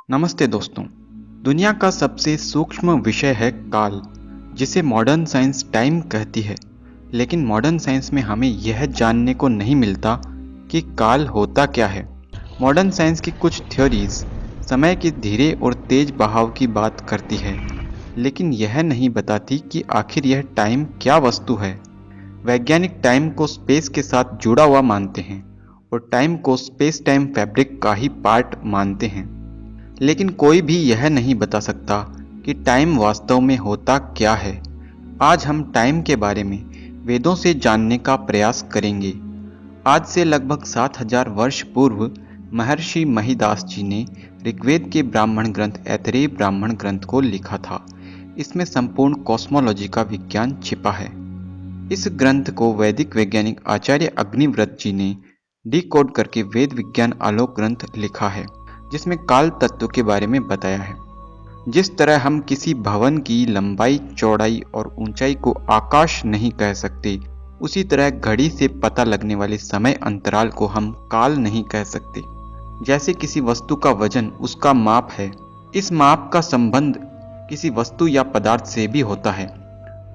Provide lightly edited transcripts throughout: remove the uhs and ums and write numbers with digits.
नमस्ते दोस्तों। दुनिया का सबसे सूक्ष्म विषय है काल, जिसे मॉडर्न साइंस टाइम कहती है। लेकिन मॉडर्न साइंस में हमें यह जानने को नहीं मिलता कि काल होता क्या है। मॉडर्न साइंस की कुछ थ्योरीज समय के धीरे और तेज बहाव की बात करती है, लेकिन यह नहीं बताती कि आखिर यह टाइम क्या वस्तु है। वैज्ञानिक टाइम को स्पेस के साथ जुड़ा हुआ मानते हैं और टाइम को स्पेस टाइम फैब्रिक का ही पार्ट मानते हैं। लेकिन कोई भी यह नहीं बता सकता कि टाइम वास्तव में होता क्या है। आज हम टाइम के बारे में वेदों से जानने का प्रयास करेंगे। आज से लगभग 7000 वर्ष पूर्व महर्षि महिदास जी ने ऋग्वेद के ब्राह्मण ग्रंथ ऐतरेय ब्राह्मण ग्रंथ को लिखा था। इसमें संपूर्ण कॉस्मोलॉजी का विज्ञान छिपा है। इस ग्रंथ को वैदिक वैज्ञानिक आचार्य अग्निव्रत जी ने डिकोड करके वेद विज्ञान आलोक ग्रंथ लिखा है, जिसमें काल तत्व के बारे में बताया है। जिस तरह हम किसी भवन की लंबाई, चौड़ाई और ऊंचाई को आकाश नहीं कह सकते, उसी तरह घड़ी से पता लगने वाले समय अंतराल को हम काल नहीं कह सकते। जैसे किसी वस्तु का वजन उसका माप है, इस माप का संबंध किसी वस्तु या पदार्थ से भी होता है,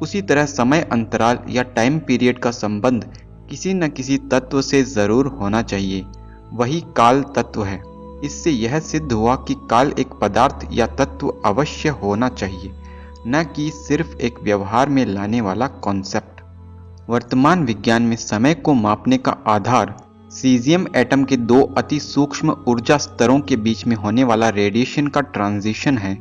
उसी तरह समय अंतराल या टाइम पीरियड का संबंध किसी न किसी तत्व से जरूर होना चाहिए। वही काल तत्व है। इससे यह सिद्ध हुआ कि काल एक पदार्थ या तत्व अवश्य होना चाहिए, न कि सिर्फ एक व्यवहार में लाने वाला कॉन्सेप्ट। वर्तमान विज्ञान में समय को मापने का आधार सीजियम एटम के दो अति सूक्ष्म ऊर्जा स्तरों के बीच में होने वाला रेडिएशन का ट्रांजिशन है,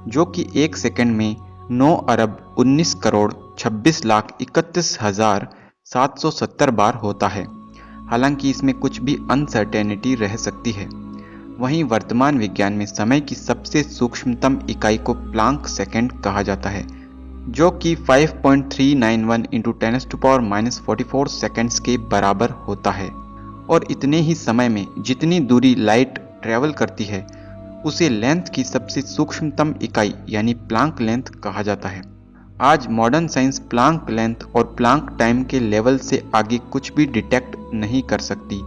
जो कि 1 सेकंड में 9 अरब 19 करोड़ 26 लाख 31,770 बार होता है। हालांकि इसमें कुछ भी अनसर्टेनिटी रह सकती है। वहीं वर्तमान विज्ञान में समय की सबसे सूक्ष्मतम इकाई को प्लांक सेकंड कहा जाता है, जो कि 5.391 × 10⁻⁴ सेकंड्स के बराबर होता है। और इतने ही समय में जितनी दूरी लाइट ट्रेवल करती है, उसे लेंथ की सबसे सूक्ष्मतम इकाई यानी प्लांक लेंथ कहा जाता है। आज मॉडर्न साइंस प्लांक लेंथ और प्लांक टाइम के लेवल से आगे कुछ भी डिटेक्ट नहीं कर सकती,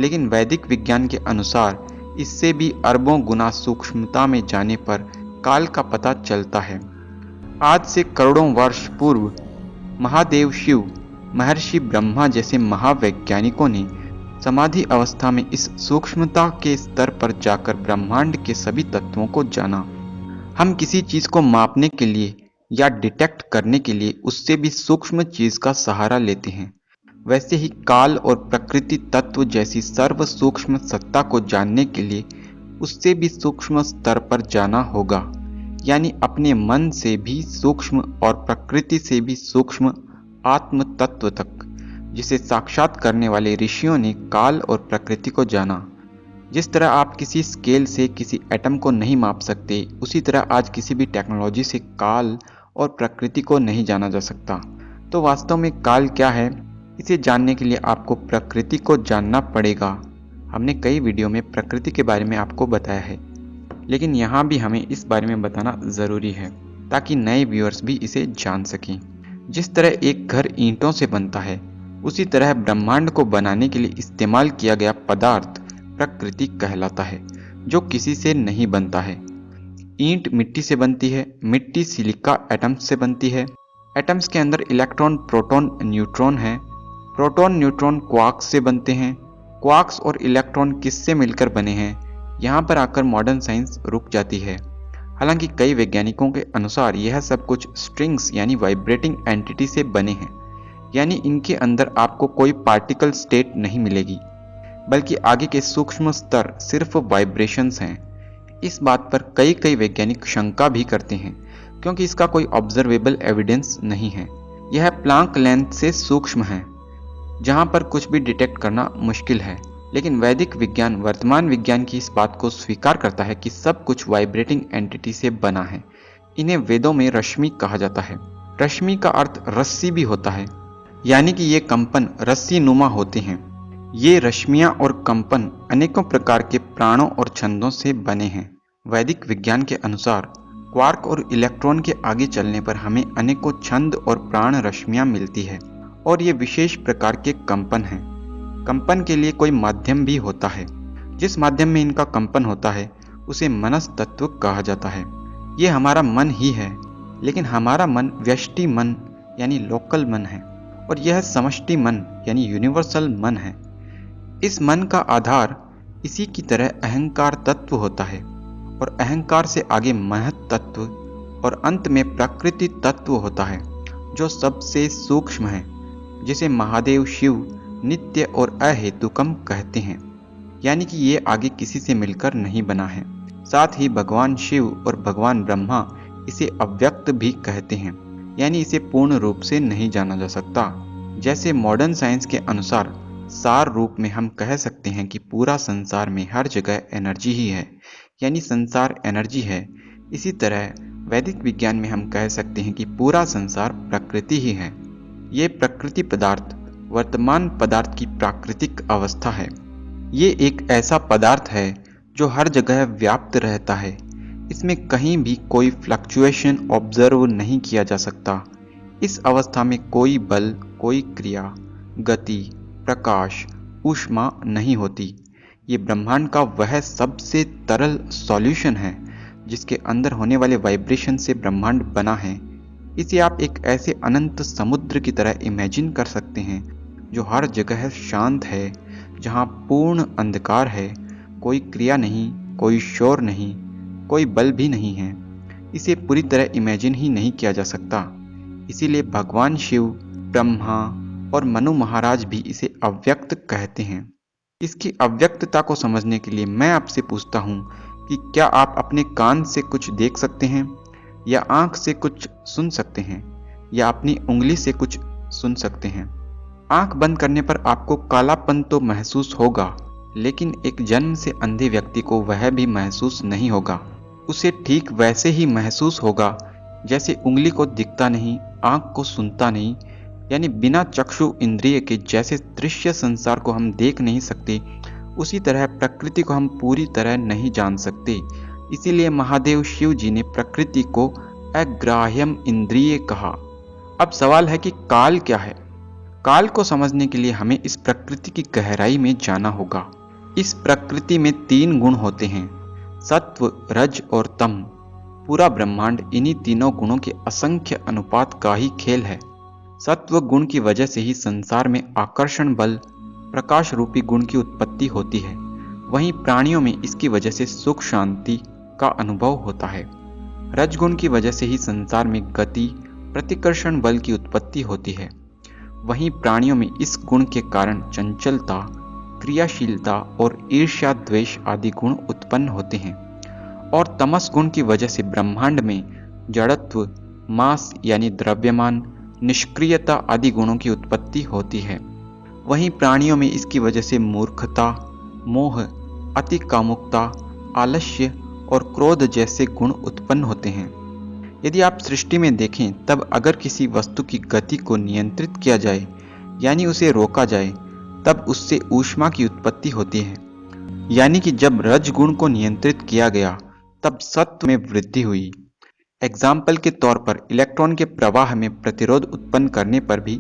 लेकिन वैदिक विज्ञान के अनुसार इससे भी अरबों गुना सूक्ष्मता में जाने पर काल का पता चलता है। आज से करोड़ों वर्ष पूर्व महादेव शिव, महर्षि ब्रह्मा जैसे महावैज्ञानिकों ने समाधि अवस्था में इस सूक्ष्मता के स्तर पर जाकर ब्रह्मांड के सभी तत्वों को जाना। हम किसी चीज को मापने के लिए या डिटेक्ट करने के लिए उससे भी सूक्ष्म चीज का सहारा लेते हैं। वैसे ही काल और प्रकृति तत्व जैसी सर्व सूक्ष्म सत्ता को जानने के लिए उससे भी सूक्ष्म स्तर पर जाना होगा, यानी अपने मन से भी सूक्ष्म और प्रकृति से भी सूक्ष्म आत्म तत्व तक, जिसे साक्षात करने वाले ऋषियों ने काल और प्रकृति को जाना। जिस तरह आप किसी स्केल से किसी एटम को नहीं माप सकते, उसी तरह आज किसी भी टेक्नोलॉजी से काल और प्रकृति को नहीं जाना जा सकता। तो वास्तव में काल क्या है, इसे जानने के लिए आपको प्रकृति को जानना पड़ेगा। हमने कई वीडियो में प्रकृति के बारे में आपको बताया है, लेकिन यहाँ भी हमें इस बारे में बताना ज़रूरी है ताकि नए व्यूअर्स भी इसे जान सकें। जिस तरह एक घर ईंटों से बनता है, उसी तरह ब्रह्मांड को बनाने के लिए इस्तेमाल किया गया पदार्थ प्रकृति कहलाता है, जो किसी से नहीं बनता है। ईंट मिट्टी से बनती है, मिट्टी सिलिका एटम्स से बनती है। एटम्स के अंदर इलेक्ट्रॉन, प्रोटॉन, न्यूट्रॉन है। प्रोटॉन, न्यूट्रॉन क्वार्क्स से बनते हैं। क्वार्क्स और इलेक्ट्रॉन किससे मिलकर बने हैं, यहाँ पर आकर मॉडर्न साइंस रुक जाती है। हालांकि कई वैज्ञानिकों के अनुसार यह सब कुछ स्ट्रिंग्स यानी वाइब्रेटिंग एंटिटी से बने हैं, यानी इनके अंदर आपको कोई पार्टिकल स्टेट नहीं मिलेगी, बल्कि आगे के सूक्ष्म स्तर सिर्फ वाइब्रेशंस हैं। इस बात पर कई वैज्ञानिक शंका भी करते हैं, क्योंकि इसका कोई ऑब्जर्वेबल एविडेंस नहीं है। यह प्लांक लेंथ से सूक्ष्म है, जहां पर कुछ भी डिटेक्ट करना मुश्किल है। लेकिन वैदिक विज्ञान वर्तमान विज्ञान की इस बात को स्वीकार करता है कि सब कुछ वाइब्रेटिंग एंटिटी से बना है। इन्हें वेदों में रश्मि कहा जाता है। रश्मि का अर्थ रस्सी भी होता है, यानी कि ये कंपन रस्सी नुमा होते हैं। ये रश्मियां और कंपन अनेकों प्रकार के प्राणों और छंदों से बने हैं। वैदिक विज्ञान के अनुसार क्वार्क और इलेक्ट्रॉन के आगे चलने पर हमें अनेकों छंद और प्राण रश्मियां मिलती है, और ये विशेष प्रकार के कंपन हैं। कंपन के लिए कोई माध्यम भी होता है। जिस माध्यम में इनका कंपन होता है उसे मनस तत्व कहा जाता है। ये हमारा मन ही है, लेकिन हमारा मन व्यष्टि मन यानी लोकल मन है और यह समष्टि मन यानी यूनिवर्सल मन है। इस मन का आधार इसी की तरह अहंकार तत्व होता है और अहंकार से आगे महत तत्व और अंत में प्रकृति तत्व होता है, जो सबसे सूक्ष्म है, जिसे महादेव शिव नित्य और अहेतुकम कहते हैं। यानी कि ये आगे किसी से मिलकर नहीं बना है। साथ ही भगवान शिव और भगवान ब्रह्मा इसे अव्यक्त भी कहते हैं, यानी इसे पूर्ण रूप से नहीं जाना जा सकता। जैसे मॉडर्न साइंस के अनुसार सार रूप में हम कह सकते हैं कि पूरा संसार में हर जगह एनर्जी ही है, यानी संसार एनर्जी है। इसी तरह वैदिक विज्ञान में हम कह सकते हैं कि पूरा संसार प्रकृति ही है। ये प्रकृति पदार्थ वर्तमान पदार्थ की प्राकृतिक अवस्था है। ये एक ऐसा पदार्थ है जो हर जगह व्याप्त रहता है। इसमें कहीं भी कोई फ्लक्चुएशन ऑब्जर्व नहीं किया जा सकता। इस अवस्था में कोई बल, कोई क्रिया, गति, प्रकाश, ऊष्मा नहीं होती। ये ब्रह्मांड का वह सबसे तरल सॉल्यूशन है जिसके अंदर होने वाले वाइब्रेशन से ब्रह्मांड बना है। इसे आप एक ऐसे अनंत समुद्र की तरह इमेजिन कर सकते हैं जो हर जगह शांत है, जहाँ पूर्ण अंधकार है, कोई क्रिया नहीं, कोई शोर नहीं, कोई बल भी नहीं है। इसे पूरी तरह इमेजिन ही नहीं किया जा सकता। इसीलिए भगवान शिव, ब्रह्मा और मनु महाराज भी इसे अव्यक्त कहते हैं। इसकी अव्यक्तता को समझने के लिए मैं आपसे पूछता हूँ कि क्या आप अपने कान से कुछ देख सकते हैं, या आँख से कुछ सुन सकते हैं, या अपनी उंगली से कुछ सुन सकते हैं? आँख बंद करने पर आपको कालापन तो महसूस होगा, लेकिन एक जन्म से अंधे व्यक्ति को वह भी महसूस नहीं होगा। उसे ठीक वैसे ही महसूस होगा जैसे उंगली को दिखता नहीं, आँख को सुनता नहीं, यानी बिना चक्षु इंद्रिय के जैसे दृश्य संसार को हम देख नहीं सकते, उसी तरह प्रकृति को हम पूरी तरह नहीं जान सकते। इसीलिए महादेव शिव जी ने प्रकृति को अग्राह्यम इंद्रिय कहा। अब सवाल है कि काल क्या है? काल को समझने के लिए हमें इस प्रकृति की गहराई में जाना होगा। इस प्रकृति में 3 गुण होते हैं, सत्व, रज और तम। पूरा ब्रह्मांड इन्हीं तीनों गुणों के असंख्य अनुपात का ही खेल है। सत्व गुण की वजह से ही संसार में आकर्षण बल, प्रकाश रूपी गुण की उत्पत्ति होती है। वहीं प्राणियों में इसकी वजह से सुख शांति का अनुभव होता है। रजगुण की वजह से ही संसार में गति, प्रतिकर्षण बल की उत्पत्ति होती है। वहीं प्राणियों में इस गुण के कारण चंचलता, क्रियाशीलता और ईर्ष्या, द्वेष आदि गुण उत्पन्न होते हैं। और तमस गुण की वजह से ब्रह्मांड में जड़त्व, मास यानी द्रव्यमान, निष्क्रियता आदि गुणों की उत्पत्ति होती है। वहीं प्राणियों में इसकी वजह से मूर्खता, मोह, अति कामुकता, आलस्य और क्रोध जैसे गुण उत्पन्न होते हैं। यदि आप सृष्टि में देखें, तब अगर किसी वस्तु की गति को नियंत्रित किया जाए यानी उसे रोका जाए, तब उससे ऊष्मा की उत्पत्ति होती है। यानी कि जब रज गुण को नियंत्रित किया गया तब सत्व में वृद्धि हुई। एग्जाम्पल के तौर पर इलेक्ट्रॉन के प्रवाह में प्रतिरोध उत्पन्न करने पर भी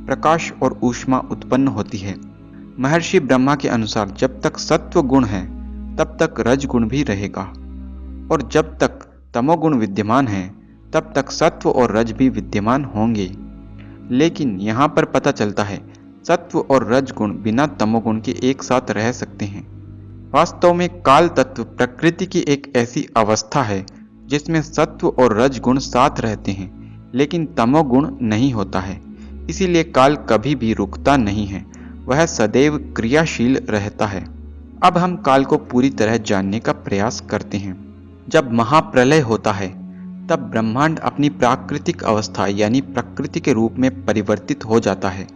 प्रकाश और ऊष्मा उत्पन्न होती है। महर्षि ब्रह्मा के अनुसार जब तक सत्व गुण है तब तक रज गुण भी रहेगा, और जब तक तमोगुण विद्यमान है तब तक सत्व और रज भी विद्यमान होंगे। लेकिन यहाँ पर पता चलता है सत्व और रज गुण बिना तमोगुण के एक साथ रह सकते हैं। वास्तव में काल तत्व प्रकृति की एक ऐसी अवस्था है जिसमें सत्व और रज गुण साथ रहते हैं, लेकिन तमोगुण नहीं होता है। इसीलिए काल कभी भी रुकता नहीं है, वह सदैव क्रियाशील रहता है। अब हम काल को पूरी तरह जानने का प्रयास करते हैं। जब महाप्रलय होता है तब ब्रह्मांड अपनी प्राकृतिक अवस्था यानी प्रकृति के रूप में परिवर्तित हो जाता है,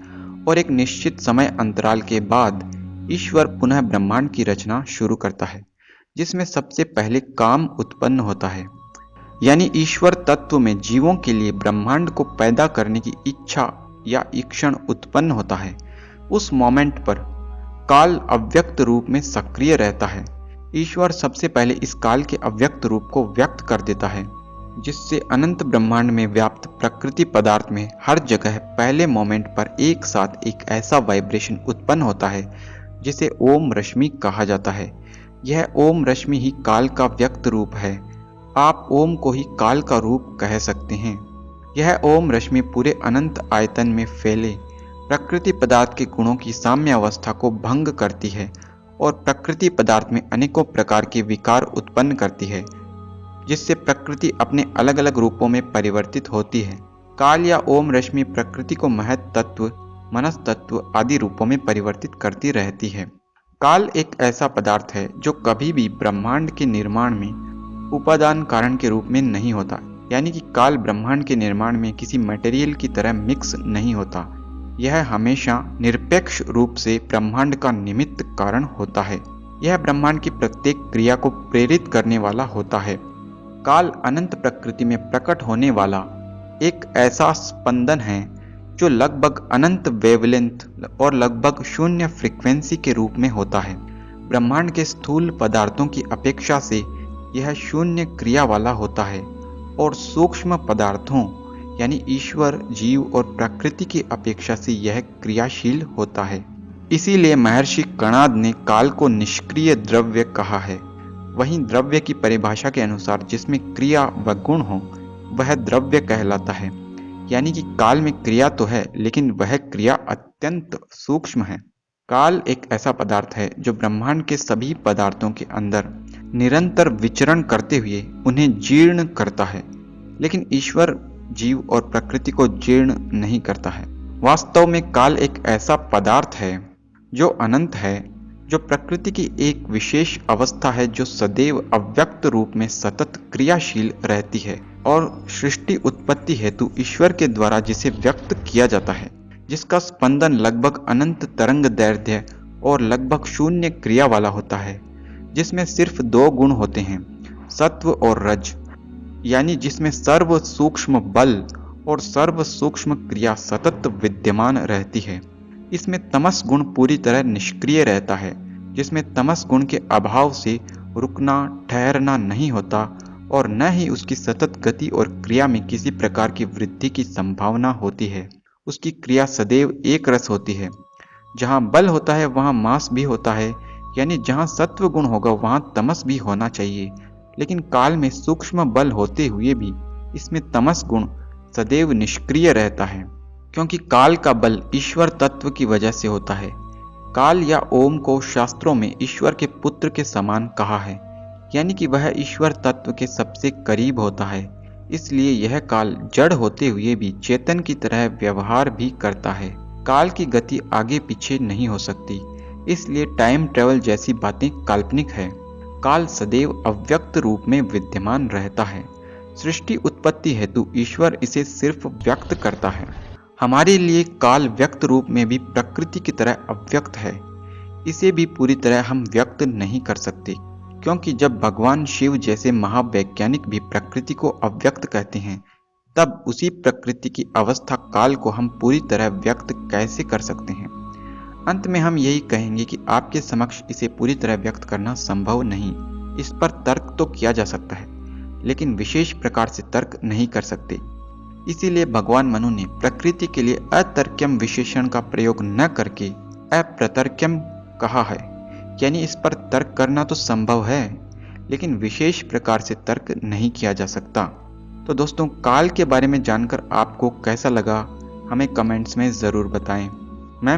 और एक निश्चित समय अंतराल के बाद ईश्वर पुनः ब्रह्मांड की रचना शुरू करता है, जिसमें सबसे पहले काम उत्पन्न होता है। यानी ईश्वर तत्व में जीवों के लिए ब्रह्मांड को पैदा करने की इच्छा या ईक्षण उत्पन्न होता है। उस मोमेंट पर काल अव्यक्त रूप में सक्रिय रहता है। ईश्वर सबसे पहले इस काल के अव्यक्त रूप को व्यक्त कर देता है, जिससे अनंत ब्रह्मांड में व्याप्त प्रकृति पदार्थ में हर जगह पहले मोमेंट पर एक साथ एक ऐसा वाइब्रेशन उत्पन्न होता है जिसे ओम रश्मि कहा जाता है। यह ओम रश्मि ही काल का व्यक्त रूप है। आप ओम को ही काल का रूप कह सकते हैं। यह ओम रश्मि पूरे अनंत आयतन में फैले प्रकृति पदार्थ के गुणों की साम्यावस्था को भंग करती है और प्रकृति पदार्थ में अनेकों प्रकार के विकार उत्पन्न करती है, जिससे प्रकृति अपने अलग अलग रूपों में परिवर्तित होती है। काल या ओम रश्मि प्रकृति को महत तत्व, मनस तत्व आदि रूपों में परिवर्तित करती रहती है। काल एक ऐसा पदार्थ है जो कभी भी ब्रह्मांड के निर्माण में उपादान कारण के रूप में नहीं होता, यानी कि काल ब्रह्मांड के निर्माण में किसी मटेरियल की तरह मिक्स नहीं होता। यह हमेशा निरपेक्ष रूप से ब्रह्मांड का निमित्त कारण होता है। यह ब्रह्मांड की प्रत्येक क्रिया को प्रेरित करने वाला होता है। काल अनंत प्रकृति में प्रकट होने वाला एक ऐसा स्पंदन है जो लगभग अनंत वेवलेंथ और लगभग शून्य फ्रीक्वेंसी के रूप में होता है। ब्रह्मांड के स्थूल पदार्थों की अपेक्षा से यह शून्य क्रिया वाला होता है और सूक्ष्म पदार्थों यानी ईश्वर, जीव और प्रकृति की अपेक्षा से यह क्रियाशील होता है। इसीलिए महर्षि कणाद ने काल को निष्क्रिय द्रव्य कहा है। वहीं द्रव्य की परिभाषा के अनुसार जिसमें क्रिया व गुण हो वह द्रव्य कहलाता है। यानी कि काल में क्रिया तो है, लेकिन वह क्रिया अत्यंत सूक्ष्म है। काल एक ऐसा पदार्थ है जो ब्रह्मांड के सभी पदार्थों के अंदर निरंतर विचरण करते हुए उन्हें जीर्ण करता है, लेकिन ईश्वर, जीव और प्रकृति को जीर्ण नहीं करता है। वास्तव में काल एक ऐसा पदार्थ है जो अनंत है, जो प्रकृति की एक विशेष अवस्था है जो सदैव अव्यक्त रूप में सतत क्रियाशील रहती है और सृष्टि उत्पत्ति हेतु ईश्वर के द्वारा जिसे व्यक्त किया जाता है, जिसका स्पंदन लगभग अनंत तरंग दैर्ध्य और लगभग शून्य क्रिया वाला होता है, जिसमें सिर्फ दो गुण होते हैं, सत्व और रज, यानी जिसमें सर्व सूक्ष्म बल और सर्व सूक्ष्म क्रिया सतत विद्यमान रहती है। इसमें तमस गुण पूरी तरह निष्क्रिय रहता है, जिसमें तमस गुण के अभाव से रुकना, ठहरना नहीं होता और न ही उसकी सतत गति और क्रिया में किसी प्रकार की वृद्धि की संभावना होती है। उसकी क्रिया सदैव एक रस होती है। जहाँ बल होता है वहाँ मास भी होता है, यानी जहाँ सत्व गुण होगा वहाँ तमस भी होना चाहिए। लेकिन काल में सूक्ष्म बल होते हुए भी इसमें तमस गुण सदैव निष्क्रिय रहता है, क्योंकि काल का बल ईश्वर तत्व की वजह से होता है। काल या ओम को शास्त्रों में ईश्वर के पुत्र के समान कहा है, यानी कि वह ईश्वर तत्व के सबसे करीब होता है। इसलिए यह काल जड़ होते हुए भी चेतन की तरह व्यवहार भी करता है। काल की गति आगे पीछे नहीं हो सकती, इसलिए टाइम ट्रेवल जैसी बातें काल्पनिक है। काल सदैव अव्यक्त रूप में विद्यमान रहता है। सृष्टि उत्पत्ति हेतु ईश्वर इसे सिर्फ व्यक्त करता है। हमारे लिए काल व्यक्त रूप में भी प्रकृति की तरह अव्यक्त है। इसे भी पूरी तरह हम व्यक्त नहीं कर सकते, क्योंकि जब भगवान शिव जैसे महावैज्ञानिक भी प्रकृति को अव्यक्त कहते हैं, तब उसी प्रकृति की अवस्था काल को हम पूरी तरह व्यक्त कैसे कर सकते हैं। अंत में हम यही कहेंगे कि आपके समक्ष इसे पूरी तरह व्यक्त करना संभव नहीं। इस पर तर्क तो किया जा सकता है, लेकिन विशेष प्रकार से तर्क नहीं कर सकते। इसीलिए भगवान मनु ने प्रकृति के लिए अतर्क्यम विशेषण का प्रयोग न करके अप्रतर्क्यम कहा है, यानी इस पर तर्क करना तो संभव है, लेकिन विशेष प्रकार से तर्क नहीं किया जा सकता। तो दोस्तों, काल के बारे में जानकर आपको कैसा लगा हमें कमेंट्स में ज़रूर बताएं। मैं